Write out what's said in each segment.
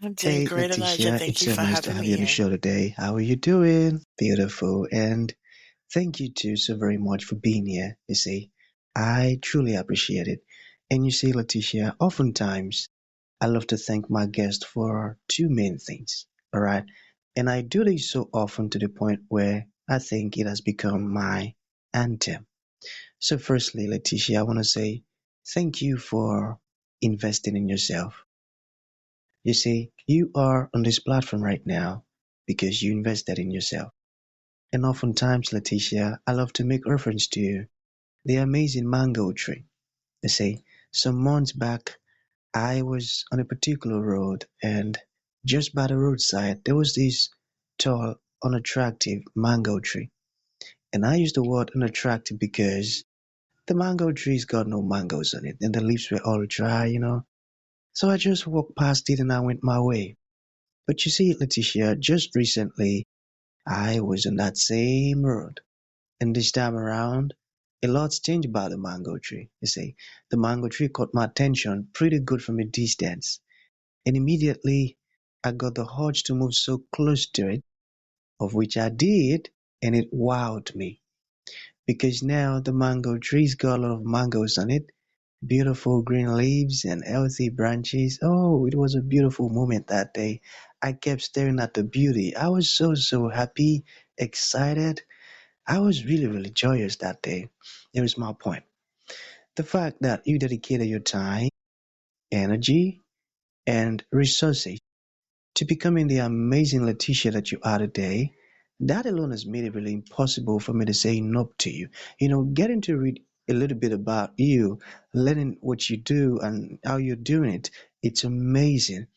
I'm doing Hey, great, Elijah. Leticia, Thank it's you so for nice to having have me you on the here. show today. How are you doing? Beautiful. And thank you too so very much for being here. You see, I truly appreciate it. And you see, Leticia, oftentimes I love to thank my guest for two main things. All right. And I do this so often to the point where I think it has become my anthem. So, firstly, Leticia, I want to say thank you for investing in yourself. You see, you are on this platform right now because you invested in yourself. And oftentimes, Leticia, I love to make reference to the amazing mango tree. You see, some months back, I was on a particular road, and just by the roadside, there was this tall, unattractive mango tree. And I use the word unattractive because the mango tree's got no mangoes on it, and the leaves were all dry. So I just walked past it and I went my way. But you see, Leticia, just recently I was on that same road, and this time around, a lot's changed about the mango tree. You see, the mango tree caught my attention pretty good from a distance, and immediately I got the urge to move so close to it, of which I did, and it wowed me because now the mango tree's got a lot of mangoes on it, beautiful green leaves and healthy branches. Oh, it was a beautiful moment that day. I kept staring at the beauty. I was so happy, excited. I was really joyous that day. Here's my point. The fact that you dedicated your time, energy, and resources to becoming the amazing Leticia that you are today, that alone has made it really impossible for me to say no to you. Getting to read a little bit about you, learning what you do and how you're doing it, it's amazing.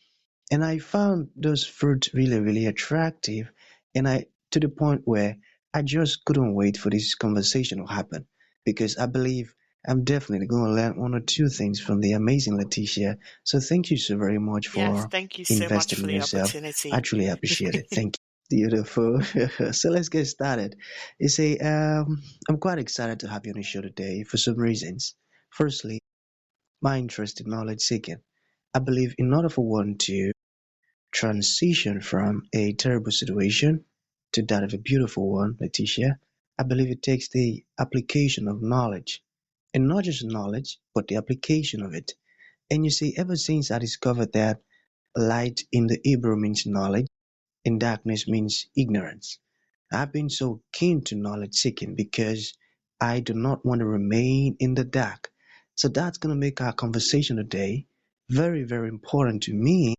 And I found those fruits really attractive, and I to the point where I just couldn't wait for this conversation to happen because I believe I'm definitely going to learn one or two things from the amazing Leticia. So thank you so very much Yes, for thank you so much investing for in the yourself. I opportunity. truly appreciate it. Thank you. Beautiful. So let's get started. You see, I'm quite excited to have you on the show today for some reasons. Firstly, my interest in knowledge seeking. I believe in order for one to transition from a terrible situation to that of a beautiful one, Leticia, I believe it takes the application of knowledge. And not just knowledge, but the application of it. And you see, ever since I discovered that light in the Hebrew means knowledge and darkness means ignorance, I've been so keen to knowledge seeking because I do not want to remain in the dark. So that's going to make our conversation today very important to me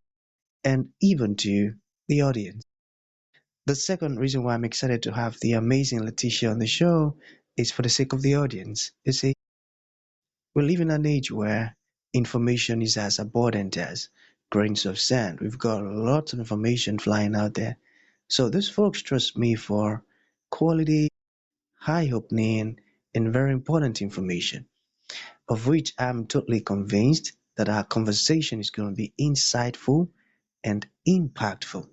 and even to the audience. The second reason why I'm excited to have the amazing Leticia on the show is for the sake of the audience. You see, we live in an age where information is as abundant as grains of sand. We've got lots of information flying out there. So these folks trust me for quality, high opening, and very important information, of which I'm totally convinced that our conversation is going to be insightful and impactful.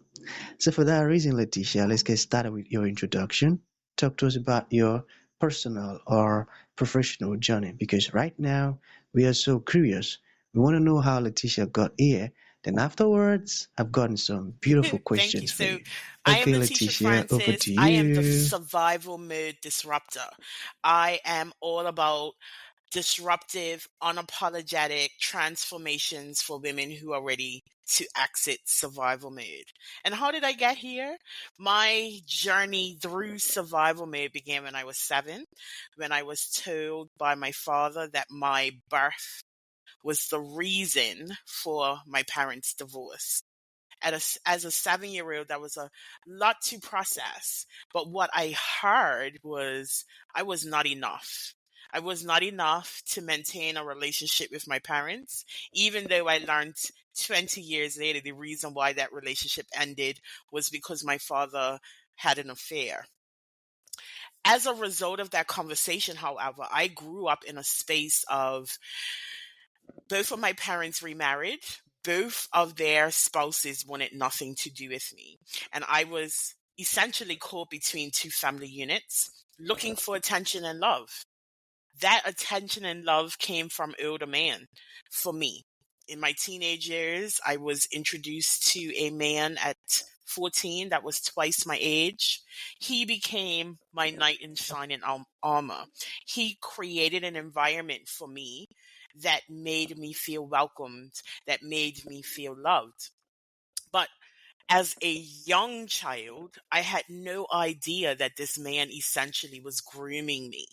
So for that reason, Leticia, let's get started with your introduction. Talk to us about your personal or professional journey because right now we are so curious. We want to know how Leticia got here. Then afterwards, I've gotten some beautiful Thank you. questions for So, you. I am Okay, Leticia Leticia, over Francis. to I am the you. survival mode disruptor. I am all about disruptive, unapologetic transformations for women who are ready to exit survival mode. And how did I get here? My journey through survival mode began when I was 7, when I was told by my father that my birth was the reason for my parents' divorce. As a 7-year old, that was a lot to process. But what I heard was I was not enough. I was not enough to maintain a relationship with my parents, even though I learned 20 years later the reason why that relationship ended was because my father had an affair. As a result of that conversation, however, I grew up in a space of both of my parents remarried. Both of their spouses wanted nothing to do with me. And I was essentially caught between two family units, looking for attention and love. That attention and love came from older men for me. in my teenage years, I was introduced to a man at 14 that was twice my age. He became my knight in shining armor. He created an environment for me that made me feel welcomed, that made me feel loved. But as a young child, I had no idea that this man essentially was grooming me.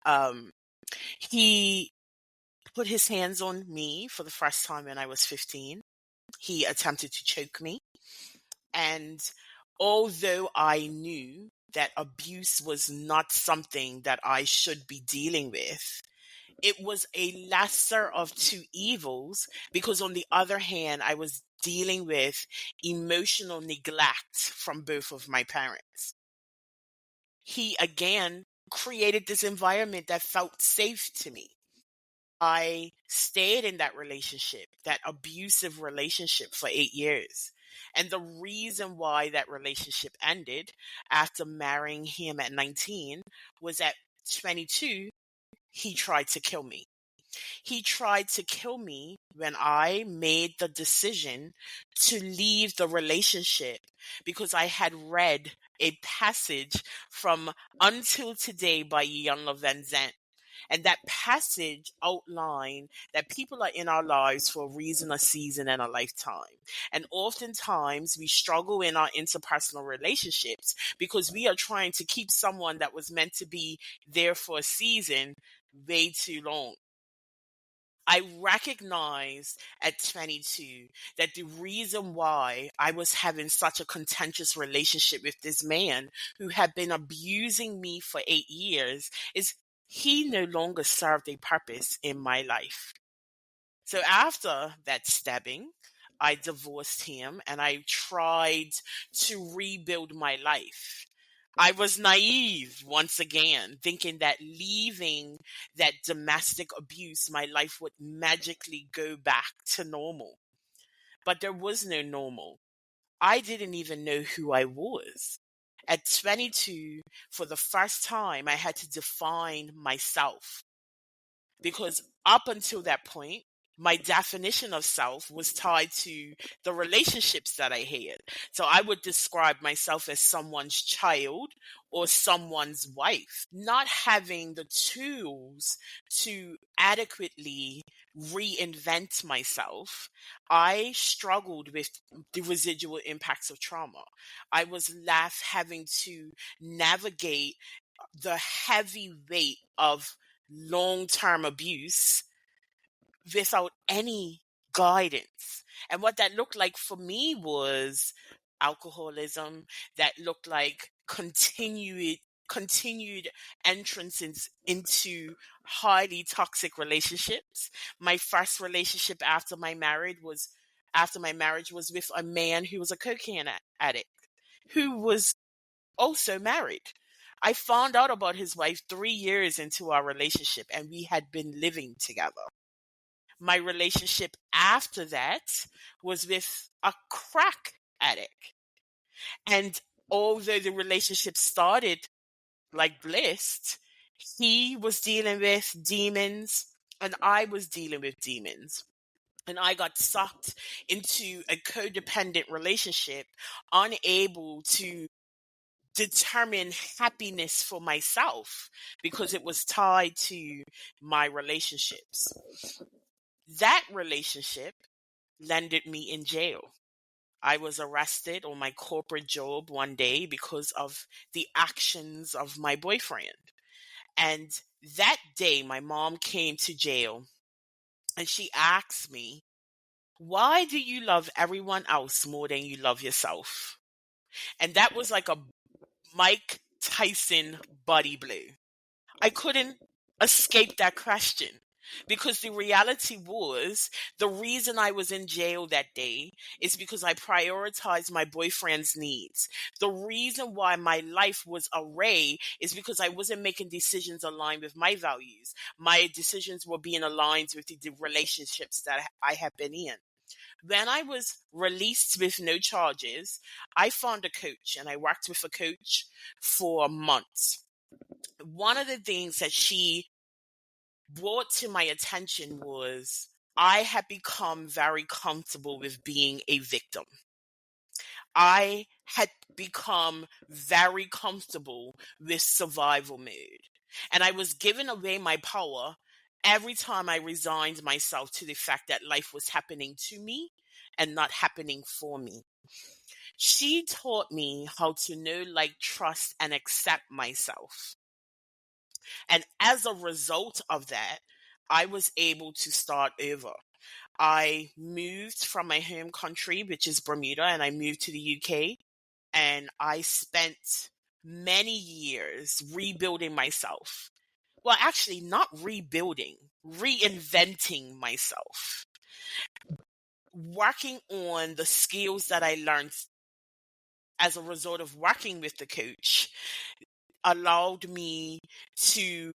Um, he put his hands on me for the first time when I was 15. He attempted to choke me. And although I knew that abuse was not something that I should be dealing with, it was a lesser of two evils because, on the other hand, I was dealing with emotional neglect from both of my parents. He again created this environment that felt safe to me. I stayed in that relationship, that abusive relationship, for 8 years. And the reason why that relationship ended after marrying him at 19 was at 22, he tried to kill me. He tried to kill me when I made the decision to leave the relationship because I had read a passage from Until Today by Ian Van Zandt. And that passage outlined that people are in our lives for a reason, a season, and a lifetime. And oftentimes we struggle in our interpersonal relationships because we are trying to keep someone that was meant to be there for a season way too long. I recognized at 22 that the reason why I was having such a contentious relationship with this man who had been abusing me for 8 years is he no longer served a purpose in my life. So after that stabbing, I divorced him and I tried to rebuild my life. I was naive once again, thinking that leaving that domestic abuse, my life would magically go back to normal. But there was no normal. I didn't even know who I was. At 22, for the first time, I had to define myself because up until that point, my definition of self was tied to the relationships that I had. So I would describe myself as someone's child or someone's wife. Not having the tools to adequately reinvent myself, I struggled with the residual impacts of trauma. I was left having to navigate the heavy weight of long-term abuse without any guidance. And what that looked like for me was alcoholism, that looked like continued entrances into highly toxic relationships. My first relationship after my marriage was with a man who was a cocaine addict, who was also married. I found out about his wife 3 years into our relationship, and we had been living together. My relationship after that was with a crack addict. And although the relationship started like bliss, he was dealing with demons and I was dealing with demons. And I got sucked into a codependent relationship, unable to determine happiness for myself because it was tied to my relationships. That relationship landed me in jail. I was arrested on my corporate job one day because of the actions of my boyfriend. And that day, my mom came to jail and she asked me, "Why do you love everyone else more than you love yourself?" And that was like a Mike Tyson body blow. I couldn't escape that question because the reality was the reason I was in jail that day is because I prioritized my boyfriend's needs. The reason why my life was array is because I wasn't making decisions aligned with my values. My decisions were being aligned with the relationships that I have been in. When I was released with no charges, I found a coach and I worked with a coach for months. One of the things that she brought to my attention was I had become very comfortable with being a victim. I had become very comfortable with survival mode. And I was giving away my power every time I resigned myself to the fact that life was happening to me and not happening for me. She taught me how to know, like, trust, and accept myself. And as a result of that, I was able to start over. I moved from my home country, which is Bermuda, and I moved to the UK. And I spent many years rebuilding myself. Well, actually, not rebuilding, reinventing myself, working on the skills that I learned as a result of working with the coach allowed me to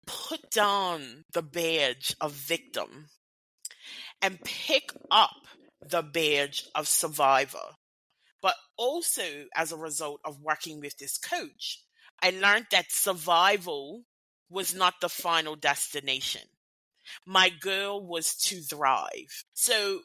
put down the badge of victim and pick up the badge of survivor. But also, as a result of working with this coach, I learned that survival was not the final destination. My goal was to thrive. So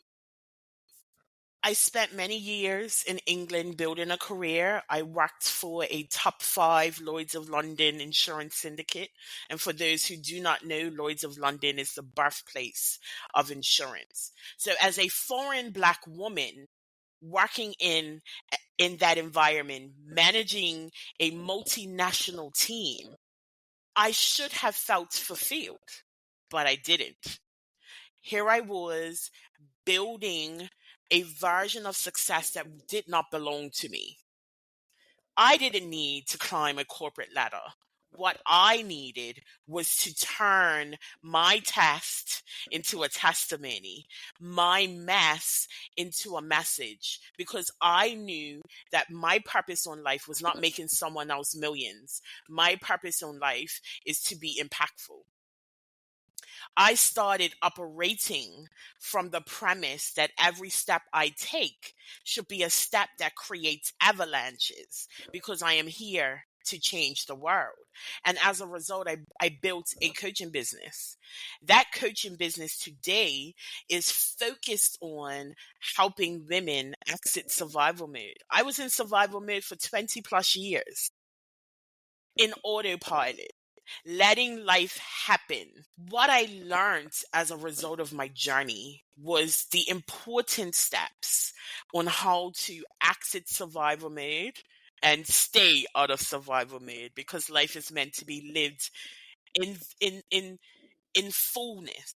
I spent many years in England building a career. I worked for a top 5 Lloyd's of London insurance syndicate. And for those who do not know, Lloyd's of London is the birthplace of insurance. So as a foreign Black woman working in that environment, managing a multinational team, I should have felt fulfilled, but I didn't. Here I was building a version of success that did not belong to me. I didn't need to climb a corporate ladder. What I needed was to turn my test into a testimony, my mess into a message, because I knew that my purpose on life was not making someone else millions. My purpose on life is to be impactful. I started operating from the premise that every step I take should be a step that creates avalanches, because I am here to change the world. And as a result, I built a coaching business. That coaching business today is focused on helping women exit survival mode. I was in survival mode for 20 plus years in autopilot, letting life happen. What I learned as a result of my journey was the important steps on how to exit survival mode and stay out of survival mode, because life is meant to be lived in fullness.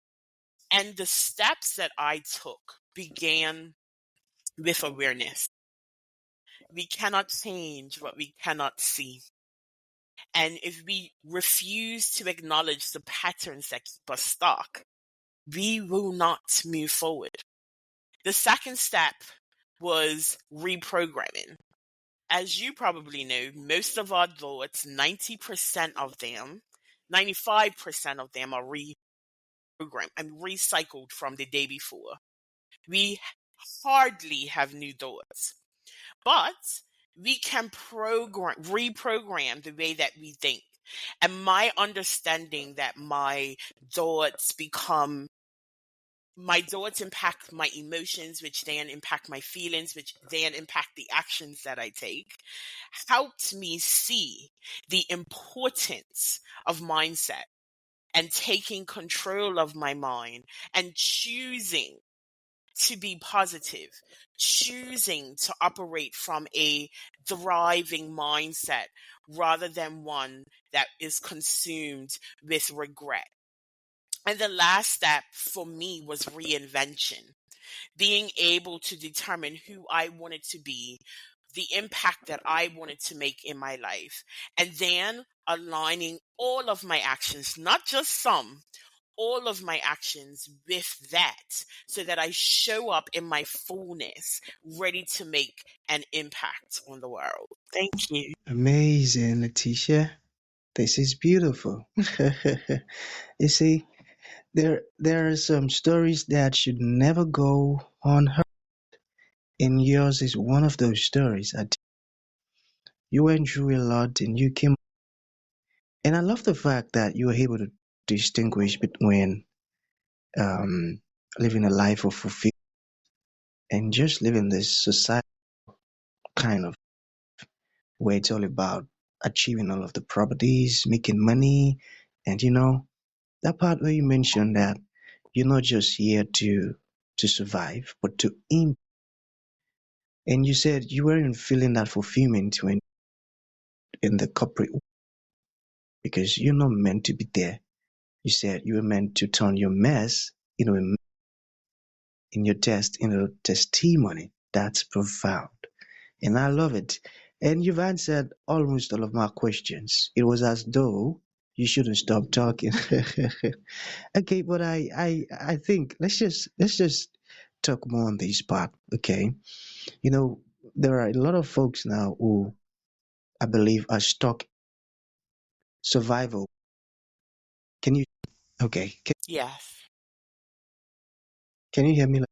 And the steps that I took began with awareness. We cannot change what we cannot see. And if we refuse to acknowledge the patterns that keep us stuck, we will not move forward. The second step was reprogramming. As you probably know, most of our thoughts, 90% of them, 95% of them are reprogrammed and recycled from the day before. We hardly have new thoughts, but we can reprogram the way that we think. And my understanding that my thoughts impact my emotions, which then impact my feelings, which then impact the actions that I take, helped me see the importance of mindset and taking control of my mind and choosing to be positive, choosing to operate from a thriving mindset rather than one that is consumed with regret. And the last step for me was reinvention, being able to determine who I wanted to be, the impact that I wanted to make in my life, and then aligning all of my actions, not just some, all of my actions with that, so that I show up in my fullness, ready to make an impact on the world. Thank you. Amazing, Leticia. This is beautiful. You see, there are some stories that should never go unheard, and yours is one of those stories. You went through a lot and you came, and I love the fact that you were able to distinguish between living a life of fulfillment and just living this society kind of where it's all about achieving all of the properties, making money, and that part where you mentioned that you're not just here to survive, but to impact. And you said you weren't feeling that fulfillment when in the corporate because you're not meant to be there. You said you were meant to turn your mess, in your test into testimony. That's profound. And I love it. And you've answered almost all of my questions. It was as though you shouldn't stop talking. Okay, but I think let's just talk more on this part. Okay. You know, there are a lot of folks now who I believe are stuck survival. Can you okay, Yes. can you hear me?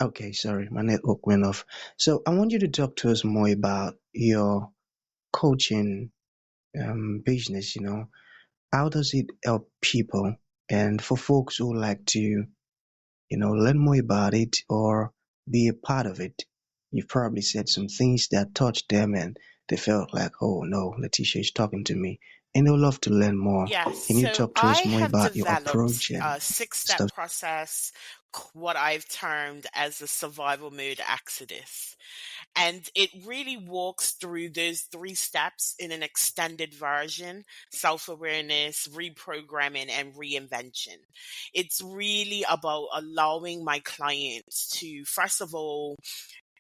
Okay, sorry, my network went off. So I want you to talk to us more about your coaching business, how does it help people? And for folks who like to, learn more about it or be a part of it, you've probably said some things that touched them and they felt like, oh no, Letitia is talking to me. And they'll love to learn more. Yes. Can you So talk to I us more have about your developed approach and a six-step stuff? process, what I've termed as the survival mode exodus. And it really walks through those three steps in an extended version: self awareness, reprogramming, and reinvention. It's really about allowing my clients to, first of all,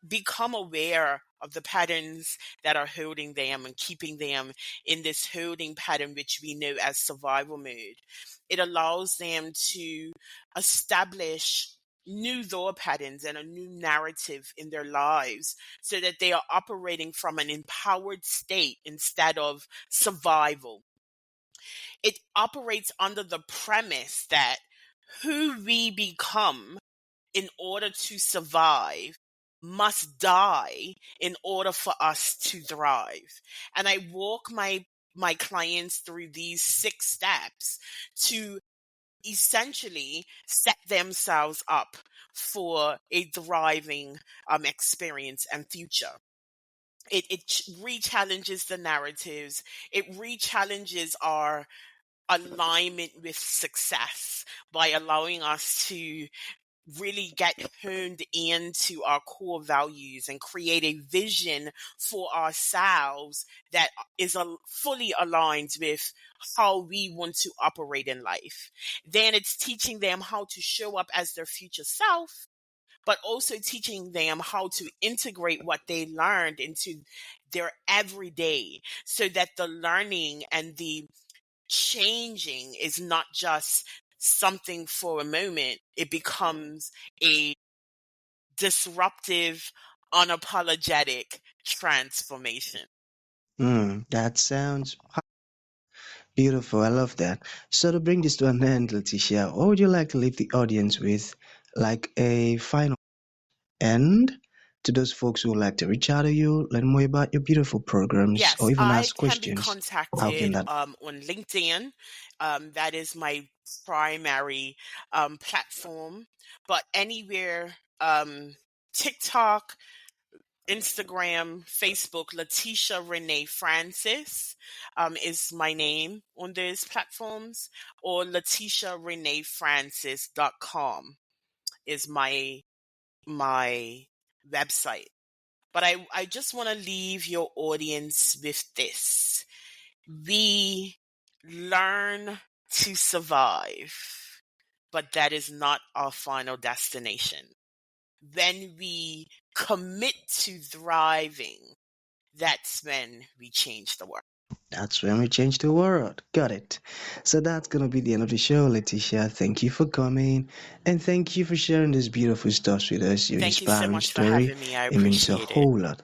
become aware of the patterns that are holding them and keeping them in this holding pattern, which we know as survival mode. It allows them to establish new thought patterns and a new narrative in their lives so that they are operating from an empowered state instead of survival. It operates under the premise that who we become in order to survive must die in order for us to thrive. And I walk my clients through these six steps to essentially set themselves up for a thriving experience and future. It re-challenges the narratives. It re-challenges our alignment with success by allowing us to really get honed into our core values and create a vision for ourselves that is fully aligned with how we want to operate in life. Then it's teaching them how to show up as their future self, but also teaching them how to integrate what they learned into their everyday so that the learning and the changing is not just something for a moment. It becomes a disruptive, unapologetic transformation. That sounds beautiful. I love that. So to bring this to an end, Letitia, what would you like to leave the audience with, like a final? And to those folks who would like to reach out to you, learn more about your beautiful programs, Yes, or even I ask can be questions, how can contacted that? on LinkedIn. That is my primary platform. But anywhere, TikTok, Instagram, Facebook, Letitia Renee Francis is my name on those platforms, or LetitiaReneeFrancis.com is my website. But I just want to leave your audience with this. We learn to survive, but that is not our final destination. When we commit to thriving, that's when we change the world. That's when we change the world. Got it. So that's gonna be the end of the show, Letitia. Thank you for coming, and thank you for sharing this beautiful stuff with us. Your Thank you so inspiring much for story. having me. I It means a appreciate it. whole lot.